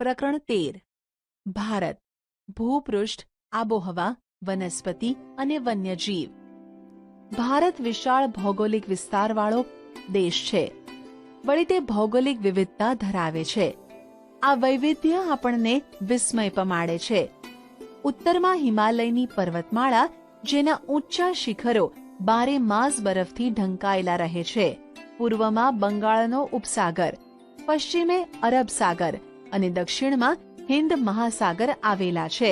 પ્રકરણ 13 ભારત ભૂપૃષ્ઠ, આબોહવા, વનસ્પતિ અને વન્યજીવ. ભારત વિશાળ ભૌગોલિક વિસ્તારવાળો દેશ છે. વળી તે ભૌગોલિક વિવિધતા ધરાવે છે. આ વૈવિધ્ય આપણને વિસ્મય પમાડે છે. ઉત્તરમાં હિમાલયની પર્વતમાળા, જેના ઊંચા શિખરો 12 માસ બરફથી ઢંકાયેલા રહે છે. પૂર્વમાં બંગાળનો ઉપસાગર, પશ્ચિમે અરબ સાગર અને દક્ષિણમાં હિન્દ મહાસાગર આવેલા છે.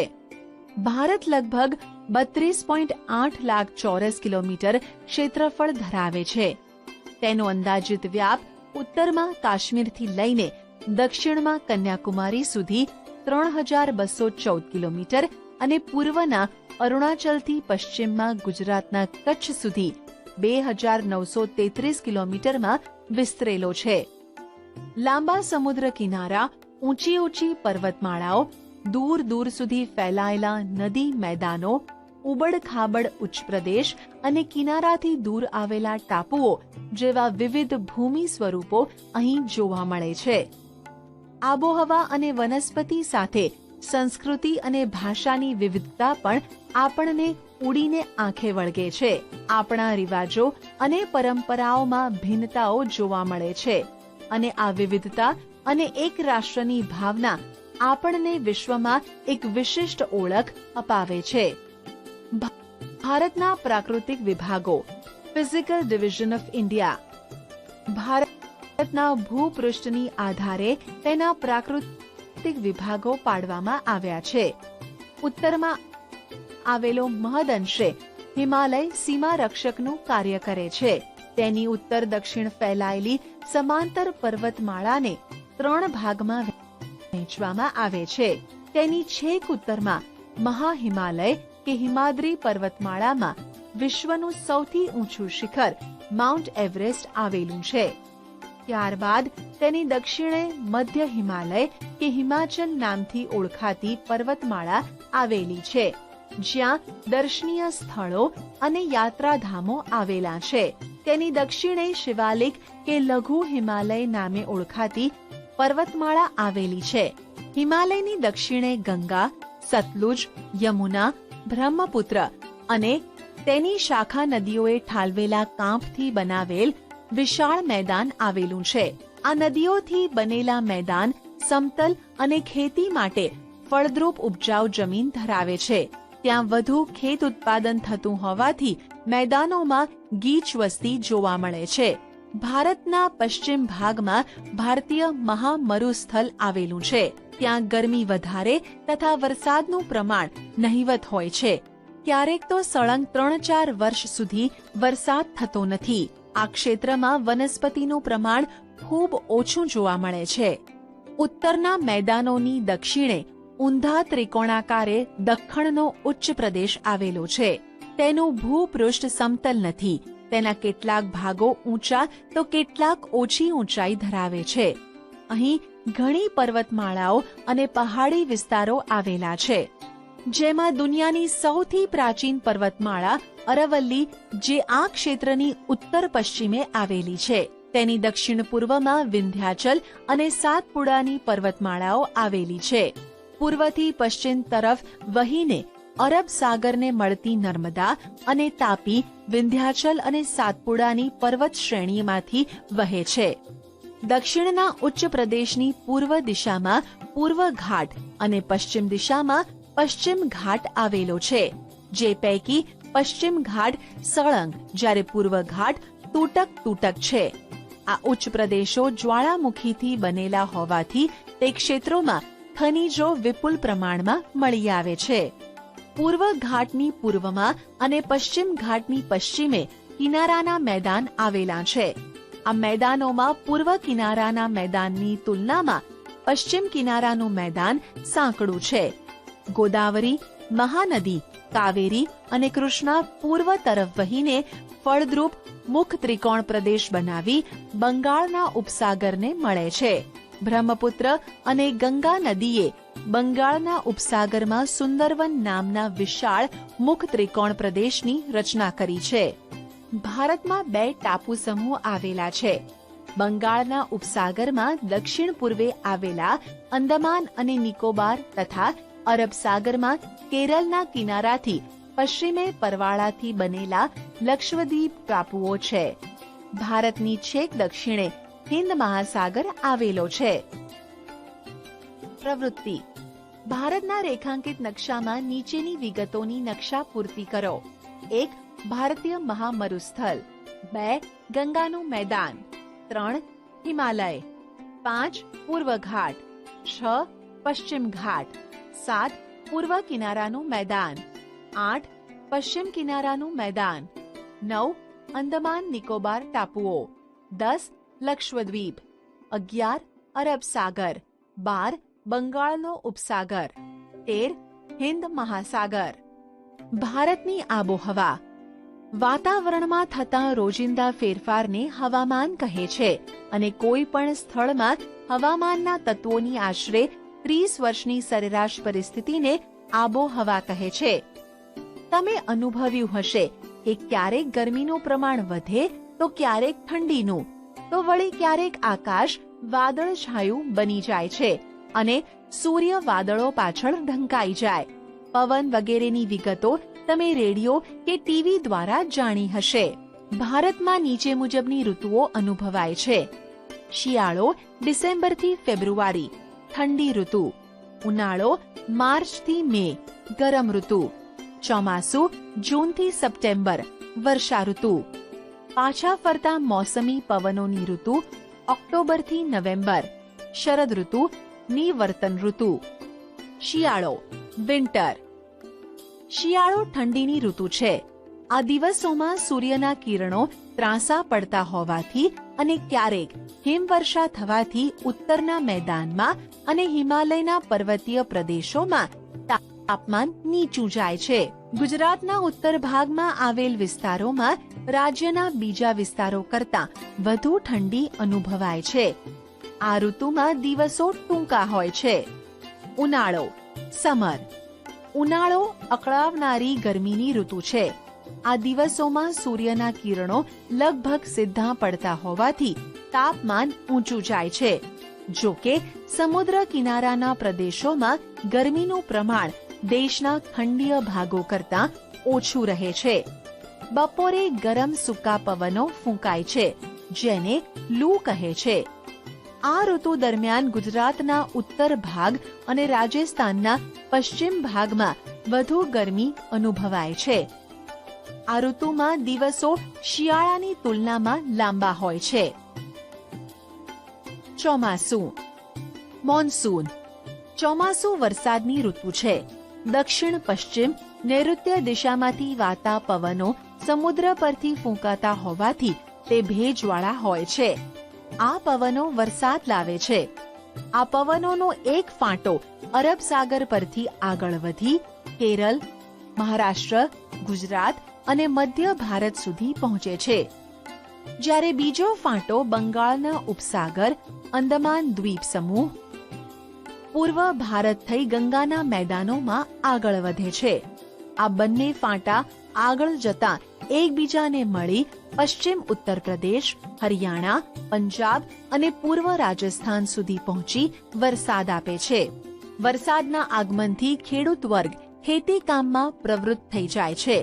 ભારત લગભગ 32.8 લાખ ચોરસ કિલોમીટર ક્ષેત્રફળ ધરાવે છે. તેનો અંદાજિત વ્યાપ ઉત્તરમાં કાશ્મીરથી લઈને દક્ષિણમાં કન્યાકુમારી સુધી 3214 કિલોમીટર અને પૂર્વના અરુણાચલથી પશ્ચિમમાં ગુજરાતના કચ્છ સુધી 2933 કિલોમીટરમાં વિસ્તરેલો છે. લાંબા સમુદ્ર કિનારા, ઊંચી ઊંચી પર્વતમાળાઓ, દૂર દૂર સુધી ફેલાયેલા નદી મેદાનો, ઉબડ-ખાબડ ઉચ્ચ પ્રદેશ અને કિનારાથી દૂર આવેલા ટાપુઓ જેવા વિવિધ ભૂમિ સ્વરૂપો અહીં જોવા મળે છે. આબોહવા અને વનસ્પતિ સાથે સંસ્કૃતિ અને ભાષાની વિવિધતા પણ આપણને ઉડીને આંખે વળગે છે. આપણા રિવાજો અને પરંપરાઓમાં ભિન્નતાઓ જોવા મળે છે અને આ વિવિધતા અને એક રાષ્ટ્રની ભાવના આપણને વિશ્વમાં એક વિશિષ્ટ ઓળખ અપાવે છે. ભારતના પ્રાકૃતિક વિભાગો. Physical division of India. ભારતના ભૂપૃષ્ઠની આધારે તેના પ્રાકૃતિક વિભાગો પાડવામાં આવ્યા છે. ઉત્તરમાં આવેલો મહદઅંશે હિમાલય સીમા રક્ષકનું કાર્ય કરે છે. તેની ઉત્તર દક્ષિણ ફેલાયેલી સમાંતર પર્વતમાળાને 3 ભાગમાં વહેંચવામાં આવે છે. તેની છેક ઉત્તરમાં મહાહિમાલય કે હિમાદ્રી પર્વતમાળામાં વિશ્વનું સૌથી ઊંચું શિખર માઉન્ટ એવરેસ્ટ આવેલું છે. ત્યારબાદ તેની દક્ષિણે મધ્ય હિમાલય કે હિમાચલ નામથી ઓળખાતી પર્વતમાળા આવેલી છે, જ્યાં દર્શનીય સ્થળો અને યાત્રાધામો આવેલા છે. તેની દક્ષિણે શિવાલિક કે લઘુ હિમાલય નામે ઓળખાતી પર્વતમાળા આવેલી છે. હિમાલયની દક્ષિણે ગંગા, સતલુજ, યમુના, બ્રહ્મપુત્ર અને તેની શાખા નદીઓએ ઠાલવેલા કાંપથી બનાવેલ વિશાળ મેદાન આવેલું છે. આ નદીઓથી બનેલા મેદાન સમતલ અને ખેતી માટે ફળદ્રુપ ઉપજાઉ જમીન ધરાવે છે. ત્યાં વધુ ખેત ઉત્પાદન થતું હોવાથી મેદાનોમાં ગીચ વસ્તી જોવા મળે છે. ભારતના પશ્ચિમ ભાગમાં ભારતીય મહામરુસ્થળ આવેલું છે. ત્યાં ગરમી વધારે તથા વરસાદનું પ્રમાણ નહિવત હોય છે. ક્યારેક તો સળંગ 3-4 વર્ષ સુધી વરસાદ થતો નથી. આ ક્ષેત્રમાં વનસ્પતિનું પ્રમાણ ખૂબ ઓછું જોવા મળે છે. ઉત્તરના મેદાનોની દક્ષિણે ઊંધા ત્રિકોણાકારે દખ્ખણનો ઉચ્ચ પ્રદેશ આવેલો છે. તેનું ભૂપૃષ્ઠ સમતલ નથી. તેના કેટલાક ભાગો ઊંચા તો કેટલાક ઓછી ઊંચાઈ ધરાવે છે. અહીં ઘણી પર્વતમાળાઓ અને પહાડી વિસ્તારો આવેલા છે, જેમાં દુનિયાની સૌથી પ્રાચીન પર્વતમાળા અરવલ્લી, જે આ ક્ષેત્રની ઉત્તર પશ્ચિમે આવેલી છે. તેની દક્ષિણ પૂર્વમાં વિંધ્યાચલ અને સાતપુડાની પર્વતમાળાઓ આવેલી છે. પૂર્વથી પશ્ચિમ તરફ વહીને અરબ સાગરને મળતી નર્મદા અને તાપી વિંધ્યાચલ અને સાતપુડાની પર્વત શ્રેણીમાંથી વહે છે. દક્ષિણના ઉચ્ચ પ્રદેશની પૂર્વ દિશામાં પૂર્વ ઘાટ અને પશ્ચિમ દિશામાં પશ્ચિમ ઘાટ આવેલો છે, જે પૈકી પશ્ચિમ ઘાટ સળંગ જ્યારે પૂર્વ ઘાટ તૂટક છે. આ ઉચ્ચ પ્રદેશો જ્વાળામુખીથી બનેલા હોવાથી તે ક્ષેત્રોમાં ખનિજો વિપુલ પ્રમાણમાં મળી આવે છે. પૂર્વ ઘાટની પૂર્વમાં અને પશ્ચિમ ઘાટની પશ્ચિમે કિનારાના મેદાન આવેલા છે. આ મેદાનોમાં પૂર્વ કિનારાના મેદાનની તુલનામાં પશ્ચિમ કિનારાનું મેદાન સાંકડું છે. ગોદાવરી, મહાનદી, કાવેરી અને કૃષ્ણા પૂર્વ તરફ વહીને ફળદ્રુપ મુખ ત્રિકોણ પ્રદેશ બનાવી બંગાળના ઉપસાગરને મળે છે. બ્રહ્મપુત્ર અને ગંગા નદીએ બંગાળના ઉપસાગરમાં સુંદરવન નામના વિશાળ મુખ ત્રિકોણ પ્રદેશની રચના કરી છે. ભારતમાં 2 ટાપુ સમૂહ આવેલા છે. બંગાળના ઉપસાગરમાં દક્ષિણ પૂર્વે આવેલા અંદમાન અને નિકોબાર તથા અરબ સાગરમાં કેરળના કિનારાથી પશ્ચિમે પરવાળાથી બનેલા લક્ષદ્વીપ ટાપુઓ છે. ભારતની છેક દક્ષિણે હિન્દ મહાસાગર આવેલો છે. પ્રવૃત્તિ: ભારતના રેખાંકિત નકશામાં નીચેની વિગતોની નકશા પૂર્તિ કરો. 1. ભારતીય મહામરુસ્થળ. 2. ગંગાનું મેદાન. 3. હિમાલય. 5. પૂર્વ ઘાટ. 6. પશ્ચિમ ઘાટ. 7. પૂર્વ કિનારાનું મેદાન. 8. પશ્ચિમ કિનારાનું મેદાન. 9. અંદમાન નિકોબાર ટાપુઓ. 10. લક્ષદ્વીપ. 11. અરબ સાગર. 12. બંગાળનો ઉપસાગર. 13. હિન્દ મહાસાગર. ભારતની આબોહવા. વાતાવરણમાં થતા રોજિંદા ફેરફારને હવામાન કહે છે અને કોઈ પણ સ્થળમાં હવામાનના તત્વોની આશરે 30 વર્ષની સરેરાશ પરિસ્થિતિને આબોહવા કહે છે. તમે અનુભવ્યું હશે કે ક્યારેક ગરમીનું પ્રમાણ વધે તો ક્યારેક ઠંડીનું, તો વળી ક્યારેક આકાશ વાદળછાયું બની જાય છે અને સૂર્ય વાદળો પાછળ ઢંકાઈ જાય. પવન વગેરેની વિગતો તમે રેડિયો કે ટીવી દ્વારા જાણી હશે. ભારતમાં નીચે મુજબની ઋતુઓ અનુભવાય છે. શિયાળો ડિસેમ્બરથી ફેબ્રુઆરી, ઠંડી ઋતુ. ઉનાળો માર્ચથી મે, ગરમ ઋતુ. ચોમાસું જૂનથી સપ્ટેમ્બર, વર્ષા ઋતુ. પાછા ફરતા મોસમી પવનોની ઋતુ ઓક્ટોબરથી નવેમ્બર, શરદ ઋતુ, નિવર્તન ઋતુ. શિયાળો વિન્ટર. શિયાળો ઠંડીની ઋતુ છે. આ દિવસોમાં સૂર્યના કિરણો ત્રાંસા પડતા હોવાથી અને ક્યારેક હિમવર્ષા થવાથી ઉત્તરના મેદાનમાં અને હિમાલયના પર્વતીય પ્રદેશોમાં તાપમાન નીચું જાય છે. ગુજરાતના ઉત્તર ભાગમાં આવેલ વિસ્તારોમાં રાજ્યના બીજા વિસ્તારો કરતાં વધુ ઠંડી અનુભવાય છે. આ ઋતુમાં દિવસો ટૂંકા હોય છે. ઉનાળો સમર. ઉનાળો અકળાવનારી ગરમીની ઋતુ છે. આ દિવસોમાં સૂર્યના કિરણો લગભગ સીધા પડતા હોવાથી તાપમાન ઊંચું જાય છે. જો કે સમુદ્ર કિનારાના પ્રદેશોમાં ગરમીનું પ્રમાણ દેશના ખંડીય ભાગો કરતાં ઓછું રહે છે. બપોરે ગરમ સૂકા પવનો ફૂંકાય છે, જેને લૂ કહે છે. આ ઋતુ દરમિયાન ગુજરાતના ઉત્તર ભાગ અને રાજસ્થાનના પશ્ચિમ ભાગમાં વધુ ગરમી અનુભવાય છે. આ ઋતુમાં દિવસો શિયાળાની તુલનામાં લાંબા હોય છે. ચોમાસું મોન્સૂન. ચોમાસું વરસાદની ઋતુ છે. દક્ષિણ પશ્ચિમ નૈઋત્ય દિશામાંથી વાતા પવનો સમુદ્ર પરથી ફૂંકાતા હોવાથી તે ભેજવાળા હોય છે. આ પવનો વરસાદ લાવે છે. આ પવનોનો એક ફાંટો અરબ સાગર પરથી આગળ વધી કેરળ, મહારાષ્ટ્ર, ગુજરાત અને મધ્ય ભારત સુધી પહોંચે છે, જ્યારે બીજો ફાંટો બંગાળના ઉપસાગર, અંદમાન દ્વીપ સમૂહ, પૂર્વ ભારત થઈ ગંગાના મેદાનોમાં આગળ વધે છે. આ બંને ફાંટા આગળ જતા એકબીજાને મળી પશ્ચિમ ઉત્તર પ્રદેશ, હરિયાણા, પંજાબ અને પૂર્વ રાજસ્થાન સુધી પહોંચી વરસાદ આપે છે. વરસાદના આગમનથી ખેડૂત વર્ગ ખેતી કામમાં પ્રવૃત્ત થઈ જાય છે.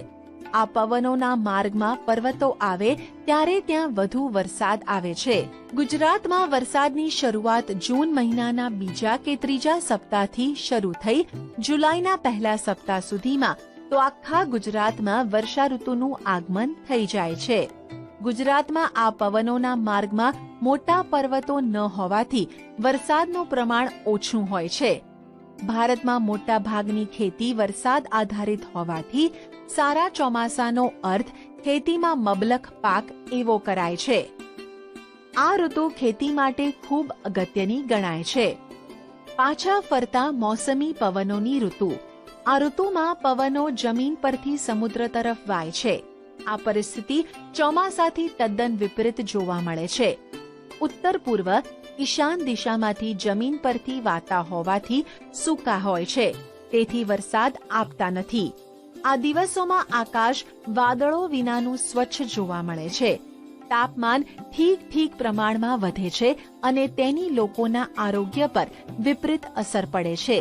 આ પવનોના માર્ગમાં પર્વતો આવે ત્યારે ત્યાં વધુ વરસાદ આવે છે. ગુજરાતમાં વરસાદની શરૂઆત જૂન મહિનાના બીજા કે ત્રીજા સપ્તાહથી શરૂ થઈ જુલાઈના પહેલા સપ્તાહ સુધીમાં તો આખા ગુજરાતમાં વર્ષા ઋતુનું આગમન થઈ જાય છે. ગુજરાતમાં આ પવનોના માર્ગમાં મોટા પર્વતો ન હોવાથી વરસાદનું પ્રમાણ ઓછું હોય છે. ભારતમાં મોટા ભાગની ખેતી વરસાદ આધારિત હોવાથી સારા ચોમાસાનો અર્થ ખેતીમાં મબલખ પાક એવો કરાય છે. આ ઋતુ ખેતી માટે ખૂબ અગત્યની ગણાય છે. પાછા ફરતા મોસમી પવનોની ઋતુ. આ ઋતુમાં પવનો જમીન પરથી સમુદ્ર તરફ વાય છે. આ પરિસ્થિતિ ચોમાસાથી તદ્દન વિપરીત જોવા મળે છે. ઉત્તર પૂર્વ ઈશાન દિશામાંથી જમીન પરથી વાતા હોવાથી સૂકા હોય છે, તેથી વરસાદ આપતા નથી. આ દિવસોમાં આકાશ વાદળો વિનાનું સ્વચ્છ જોવા મળે છે. તાપમાન ઠીક પ્રમાણમાં વધે છે અને તેની લોકોના આરોગ્ય પર વિપરીત અસર પડે છે.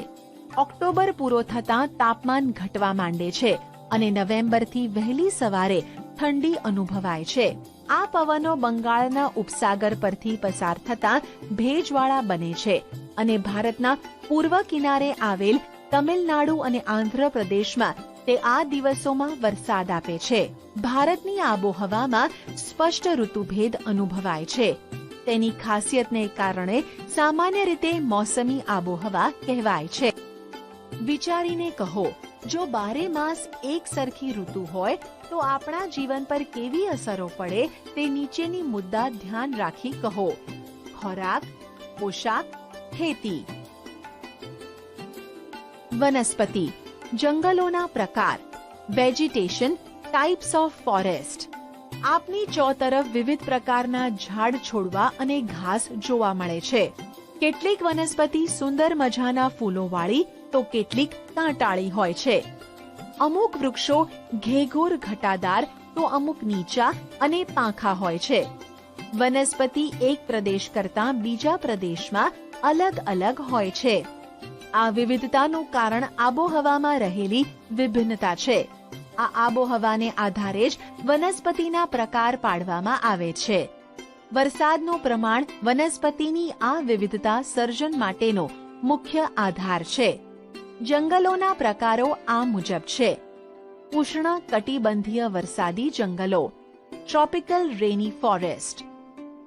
ઓક્ટોબર પૂરો થતાં તાપમાન ઘટવા માંડે છે અને નવેમ્બરથી વહેલી સવારે ઠંડી અનુભવાય છે. આ પવનો બંગાળના ઉપસાગર પરથી પસાર થતાં ભેજવાળા બને છે અને ભારતના પૂર્વ કિનારે આવેલ તમિલનાડુ અને આંધ્રપ્રદેશમાં તે આ દિવસોમાં વરસાદ આપે છે. ભારતની આબોહવામાં સ્પષ્ટ ઋતુભેદ અનુભવાય છે. તેની ખાસિયતને કારણે સામાન્ય રીતે મોસમી આબોહવા કહેવાય છે. વિચારીને કહો, જો બારે માસ એક સરખી ઋતુ હોય તો આપણા જીવન પર કેવી અસરો પડે તે નીચેની મુદ્દા ધ્યાન રાખી કહો. ખોરાક, પોશાક, ખેતી. વનસ્પતિ, જંગલોના પ્રકાર. Vegetation, types of forest. આપની ચોતરફ વિવિધ પ્રકારના ઝાડ છોડવા અને ઘાસ જોવા મળે છે. કેટલીક વનસ્પતિ સુંદર મજાના ફૂલોવાળી તો કેટલીક કાંટાળી હોય છે. અમુક વૃક્ષો ઘેઘૂર ઘટાદાર તો અમુક નીચા અને પાંખા હોય છે. વનસ્પતિ એક પ્રદેશ કરતાં બીજા પ્રદેશમાં અલગ અલગ હોય છે. આ વિવિધતાનું કારણ આબોહવામાં રહેલી વિભિન્નતા છે. આ આબોહવાને આધારે જ વનસ્પતિના પ્રકાર પાડવામાં આવે છે. વરસાદનું પ્રમાણ વનસ્પતિની આ વિવિધતા સર્જન માટેનો મુખ્ય આધાર છે. જંગલોના પ્રકારો આ મુજબ છે. ઉષ્ણ કટિબંધીય વરસાદી જંગલો, ટ્રોપિકલ રેની ફોરેસ્ટ.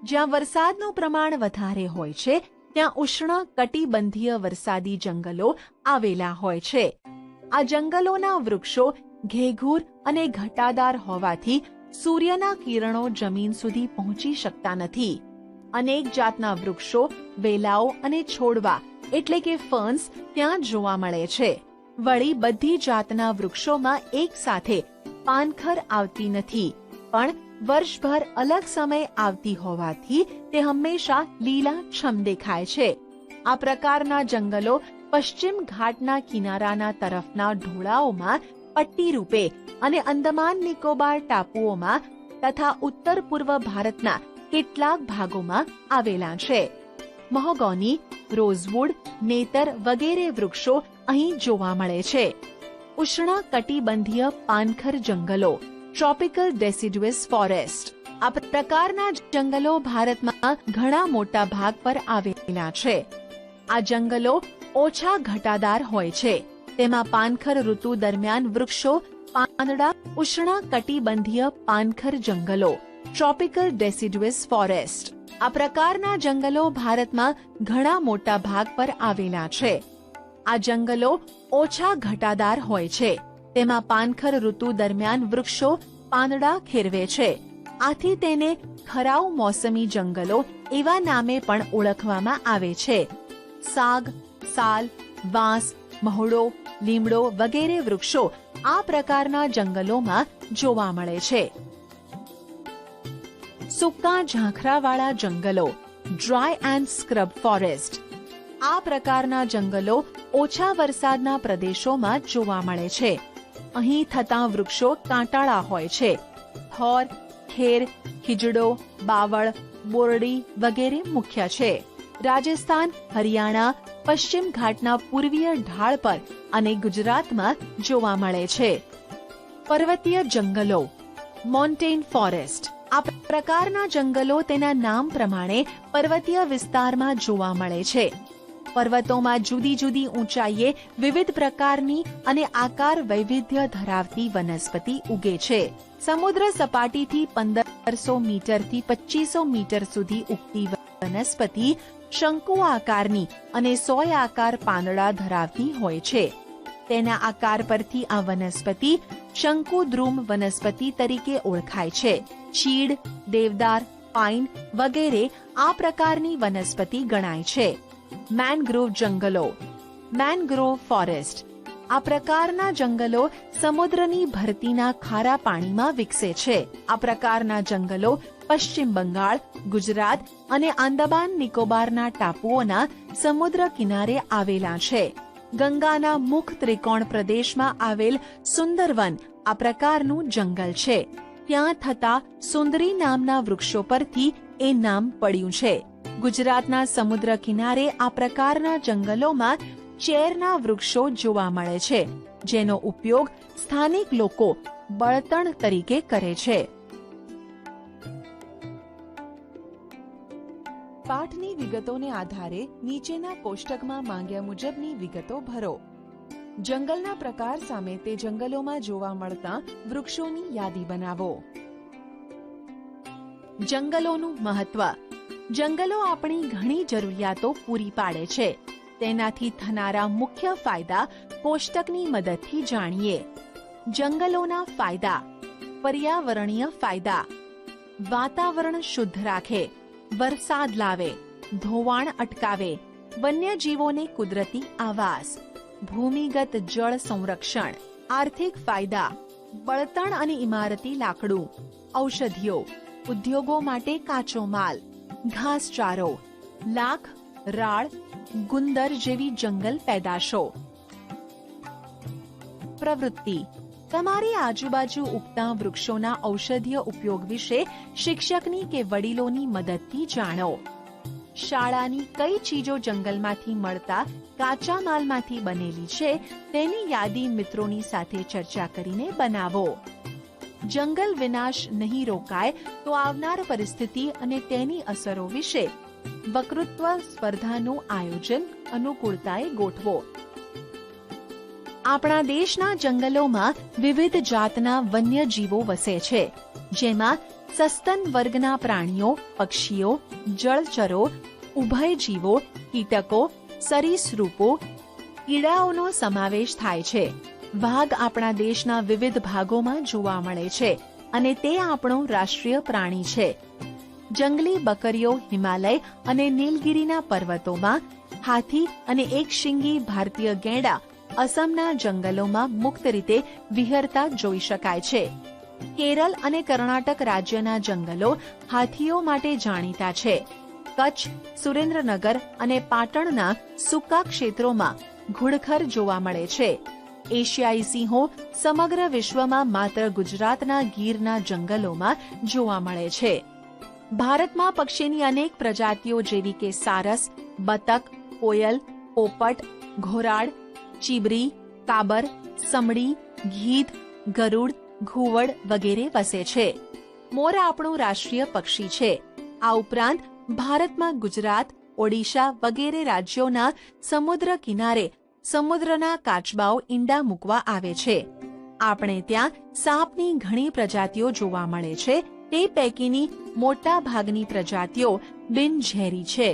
જ્યાં વરસાદનું પ્રમાણ વધારે હોય છે ત્યાં ઉષ્ણ કટિબંધીય વરસાદી જંગલો આવેલા હોય છે. આ જંગલોના વૃક્ષો ઘેઘૂર અને ઘટાદાર હોવાથી સૂર્યના કિરણો જમીન સુધી પહોંચી શકતા નથી. અનેક જાતના વૃક્ષો, વેલાઓ અને છોડવા એટલે કે ફર્ન્સ ત્યાં જોવા મળે છે. વળી બધી જાતના વૃક્ષોમાં એક સાથે પાનખર આવતી નથી, પણ વર્ષભર અલગ સમય આવતી હોવાથી તે હંમેશા લીલાછમ દેખાય છે. આ પ્રકારના જંગલો પશ્ચિમ ઘાટના કિનારાના તરફના ઢોળાવોમાં પટ્ટી રૂપે અને અંદમાન નિકોબાર ટાપુઓમાં તથા ઉત્તર પૂર્વ ભારતના કેટલાક ભાગોમાં આવેલા છે. મહોગોની, રોઝવુડ, નેતર વગેરે વૃક્ષો અહીં જોવા મળે છે. ઉષ્ણ કટિબંધીય પાનખર જંગલો, ટ્રોપિકલ ડેસિડ્યુઅસ ફોરેસ્ટ. આ પ્રકારના જંગલો ભારતમાં ઘણા મોટા ભાગ પર આવેલા છે. આ જંગલો ઓછા ઘટાદાર હોય છે. તેમાં પાનખર ઋતુ દરમિયાન વૃક્ષો, પાંદડા. ઉષ્ણ કટિબંધીય પાનખર જંગલો, ટ્રોપિકલ ડેસિડ્યુઅસ ફોરેસ્ટ. આ પ્રકારના જંગલો ભારતમાં ઘણા મોટા ભાગ પર આવેલા છે. આ જંગલો ઓછા ઘટાદાર હોય છે. તેમાં પાનખર ઋતુ દરમિયાન વૃક્ષો, પાંદડા ખેરવે છે. આથી તેને ખરાઉ મોસમી જંગલો એવા નામે પણ ઓળખવામાં આવે છે. સાગ, સાલ, વાંસ, મહોડો, લીમડો વગેરે વૃક્ષો આ પ્રકારના જંગલોમાં જોવા મળે છે. સૂકા ઝાંખરાવાળા જંગલો, ડ્રાય એન્ડ સ્ક્રબ ફોરેસ્ટ. આ પ્રકારના જંગલો ઓછા વરસાદના પ્રદેશોમાં જોવા મળે છે. અહીં થતા વૃક્ષો કાંટાળા હોય છે. થોર, ખેર, ખીજડો, બાવળ, બોરડી વગેરે મુખ્ય છે. રાજસ્થાન, હરિયાણા, પશ્ચિમ ઘાટના પૂર્વીય ઢાળ પર અને ગુજરાતમાં જોવા મળે છે. પર્વતીય જંગલો, મોન્ટેન ફોરેસ્ટ. આ પ્રકારના જંગલો તેના નામ પ્રમાણે પર્વતીય વિસ્તારમાં જોવા મળે છે. પર્વતોમાં જુદી જુદી ઊંચાઈએ વિવિધ પ્રકારની અને આકાર વૈવિધ્ય ધરાવતી વનસ્પતિ ઉગે છે. સમુદ્ર સપાટીથી 1500 મીટરથી 2500 મીટર સુધી ઉગતી વનસ્પતિ શંકુ આકારની અને સોય આકાર પાંદડા ધરાવતી હોય છે. તેના આકાર પરથી આ વનસ્પતિ શંકુદ્રુમ વનસ્પતિ તરીકે ઓળખાય છે. ચીડ, દેવદાર, પાઇન વગેરે આ પ્રકારની વનસ્પતિ ગણાય છે. મેનગ્રોવ જંગલો, મેનગ્રોવ ફોરેસ્ટ. આ પ્રકારના જંગલો સમુદ્રની ભરતીના ખારા પાણીમાં વિકસે છે. આ પ્રકારના જંગલો પશ્ચિમ બંગાળ, ગુજરાત અને આંદામાન નિકોબારના ટાપુઓના સમુદ્ર કિનારે આવેલા છે. ગંગાના મુખ ત્રિકોણ પ્રદેશમાં આવેલ સુંદરવન આ પ્રકારનું જંગલ છે. ત્યાં થતા સુંદરી નામના વૃક્ષો પરથી એ નામ પડ્યું છે. ગુજરાતના સમુદ્ર કિનારે આ પ્રકારના જંગલોમાં ચેરના વૃક્ષો જોવા મળે છે, જેનો ઉપયોગ સ્થાનિક લોકો બળતણ તરીકે કરે છે. પાઠની વિગતોને આધારે નીચેના કોષ્ટકમાં માંગ્યા મુજબની વિગતો ભરો. જંગલના પ્રકાર સામે તે જંગલોમાં જોવા મળતા વૃક્ષોની યાદી બનાવો. જંગલોનું મહત્વ. જંગલો આપણી ઘણી જરૂરિયાતો પૂરી પાડે છે. તેનાથી થનારા મુખ્ય ફાયદા કોષ્ટકની મદદથી જાણીએ. જંગલોના ફાયદા. પર્યાવરણીય ફાયદા. વાતાવરણ શુદ્ધ રાખે, વરસાદ લાવે, ધોવાણ અટકાવે, વન્યજીવોને કુદરતી આવાસ, ભૂમિગત જળ સંરક્ષણ. આર્થિક ફાયદા. બળતણ અને ઇમારતી લાકડું, ઔષધિઓ, ઉદ્યોગો માટે કાચો માલ, ઘાસચારો, લાખ, રાળ, ગુંદર જેવી જંગલ પેદાશો. પ્રવૃત્તિ. તમારી આજુબાજુ ઉગતા વૃક્ષોના ઔષધીય ઉપયોગ વિશે શિક્ષકની કે વડીલોની મદદથી જાણો. શાળાની કઈ ચીજો જંગલમાંથી મળતા કાચા માલમાંથી બનેલી છે તેની યાદી મિત્રોની સાથે ચર્ચા કરીને બનાવો. જંગલ વિનાશ નહીં રોકાય તો આવનાર પરિસ્થિતિ અને તેની અસરો વિશે વક્તૃત્વ સ્પર્ધાનું આયોજન અનુકૂળતાએ ગોઠવો. આપણા દેશના જંગલોમાં વિવિધ જાતના વન્યજીવો વસે છે, જેમાં સસ્તન વર્ગના પ્રાણીઓ, પક્ષીઓ, જળચરો, ઉભયજીવો, કીટકો, સરીસૃપો, કીડાઓનો સમાવેશ થાય છે. વાઘ આપણા દેશના વિવિધ ભાગોમાં જોવા મળે છે અને તે આપણું રાષ્ટ્રીય પ્રાણી છે. જંગલી બકરીઓ હિમાલય અને નીલગિરીના પર્વતોમાં, હાથી અને એક શિંગી ભારતીય ગેંડા અસમના જંગલોમાં મુક્ત રીતે વિહરતા જોઈ શકાય છે. કેરળ અને કર્ણાટક રાજ્યના જંગલો હાથીઓ માટે જાણીતા છે. કચ્છ, સુરેન્દ્રનગર અને પાટણના સૂકા ક્ષેત્રોમાં ઘુડખર જોવા મળે છે. એશિયાઈ સિંહો સમગ્ર વિશ્વમાં માત્ર ગુજરાતના ગીરના જંગલોમાં જોવા મળે છે. ભારતમાં પક્ષીની અનેક પ્રજાતિઓ જેવી કે સારસ, બતક, કોયલ, પોપટ, ઘોરાડ, ચીબરી, કાબર, સમડી, ગીધ, ગરુડ, ઘુવડ વગેરે વસે છે. મોર આપણું રાષ્ટ્રીય પક્ષી છે. આ ઉપરાંત ભારતમાં ગુજરાત, ઓડિશા વગેરે રાજ્યોના સમુદ્ર કિનારે સમુદ્રના કાચબાઓ ઈંડા મૂકવા આવે છે. આપણે ત્યાં સાપની ઘણી પ્રજાતિઓ જોવા મળે છે. તે પૈકીની મોટા ભાગની પ્રજાતિઓ બિનઝેરી છે.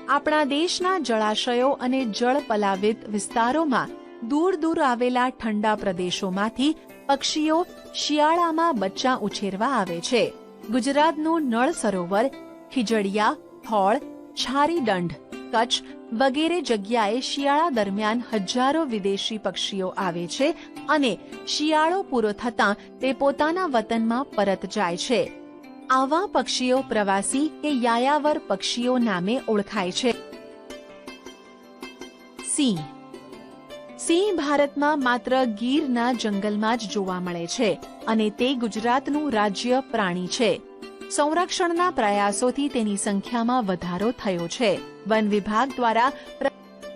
આપણા દેશના જળાશયો અને જળ પલાવિત વિસ્તારોમાં દૂર દૂર આવેલા ઠંડા પ્રદેશોમાંથી પક્ષીઓ શિયાળામાં બચ્ચા ઉછેરવા આવે છે. ગુજરાતનું નળ સરોવર, ખીજડીયા, થોળ, છારીદંડ, કચ્છ વગેરે જગ્યાએ શિયાળા દરમિયાન હજારો વિદેશી પક્ષીઓ આવે છે અને શિયાળો પૂરો થતાં તે પોતાના વતનમાં પરત જાય છે. આવા પક્ષીઓ પ્રવાસી કે યાયાવર પક્ષીઓ નામે ઓળખાય છે. સિંહ. સિંહ ભારતમાં માત્ર ગીરના જંગલમાં જ જોવા મળે છે અને તે ગુજરાતનું રાજ્ય પ્રાણી છે. સંરક્ષણના પ્રયાસોથી તેની સંખ્યામાં વધારો થયો છે. વન વિભાગ દ્વારા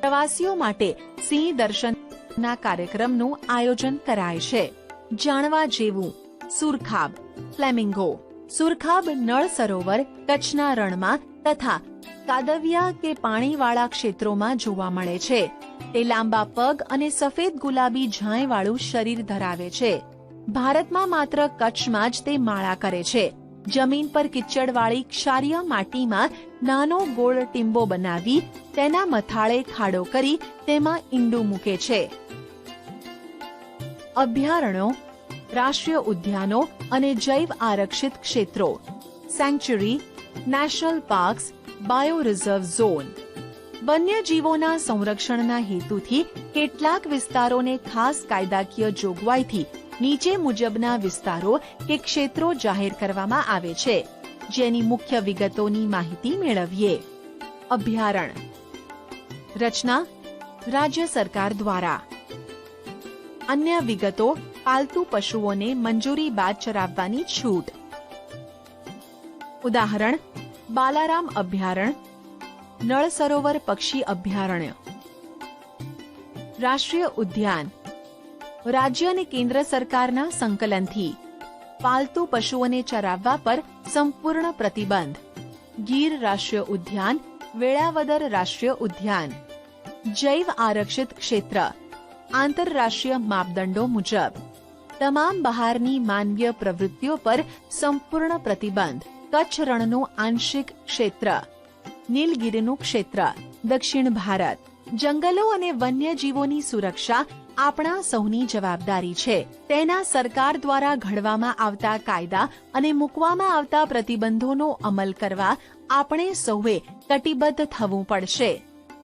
પ્રવાસીઓ માટે સિંહ દર્શનના કાર્યક્રમનું આયોજન કરાય છે. જાણવા જેવું. સુરખાબ, ફ્લેમિંગો. સુરખાબ નળ સરોવર, કચ્છના રણમાં તથા કાદવિયા કે પાણીવાળા ક્ષેત્રોમાં જોવા મળે છે. તે લાંબા પગ અને સફેદ ગુલાબી ઝાંયવાળું શરીર ધરાવે છે. ભારતમાં માત્ર કચ્છમાં જ તે માળા કરે છે. જમીન પર કિચડવાળી ક્ષારીય માટીમાં નાનો ગોળ ટીંબો બનાવી તેના મથાળે ખાડો કરી તેમાં ઈંડું મૂકે છે. અભયારણ્યો, રાષ્ટ્રીય ઉદ્યાનો અને જૈવ આરક્ષિત ક્ષેત્રો, sanctuary, national parks, bio reserve zone. વન્યજીવોના સંરક્ષણના હેતુથી કેટલાક વિસ્તારોને ખાસ કાયદાકીય જોગવાઈથી નીચે મુજબના વિસ્તારો કે ક્ષેત્રો જાહેર કરવામાં આવે છે, જેની મુખ્ય વિગતોની માહિતી મેળવીએ. અભયારણ્ય. રચના રાજ્ય સરકાર દ્વારા. અન્ય વિગતો પાલતુ પશુઓને મંજૂરી બાદ ચરાવવાની છૂટ. ઉદાહરણ: બાલારામ અભયારણ્ય, નળ સરોવર પક્ષી અભયારણ્ય. રાષ્ટ્રીય ઉદ્યાન રાજ્ય અને કેન્દ્ર સરકારના સંકલનથી પાલતુ પશુઓને ચરાવવા પર સંપૂર્ણ પ્રતિબંધ. ગીર રાષ્ટ્રીય ઉદ્યાન, વેળાવદર રાષ્ટ્રીય ઉદ્યાન. જૈવ આરક્ષિત ક્ષેત્ર આંતરરાષ્ટ્રીય માપદંડો મુજબ. તમામ બહારની માનવીય પ્રવૃત્તિઓ પર સંપૂર્ણ પ્રતિબંધ. કચ્છ રણનું આંશિક ક્ષેત્ર. નીલગિરીનું ક્ષેત્ર દક્ષિણ ભારત. જંગલો અને વન્યજીવોની સુરક્ષા આપણા સૌની જવાબદારી છે. તેના સરકાર દ્વારા ઘડવામાં આવતા કાયદા અને મૂકવામાં આવતા પ્રતિબંધોનો અમલ કરવા આપણે સૌએ કટિબદ્ધ થવું પડશે.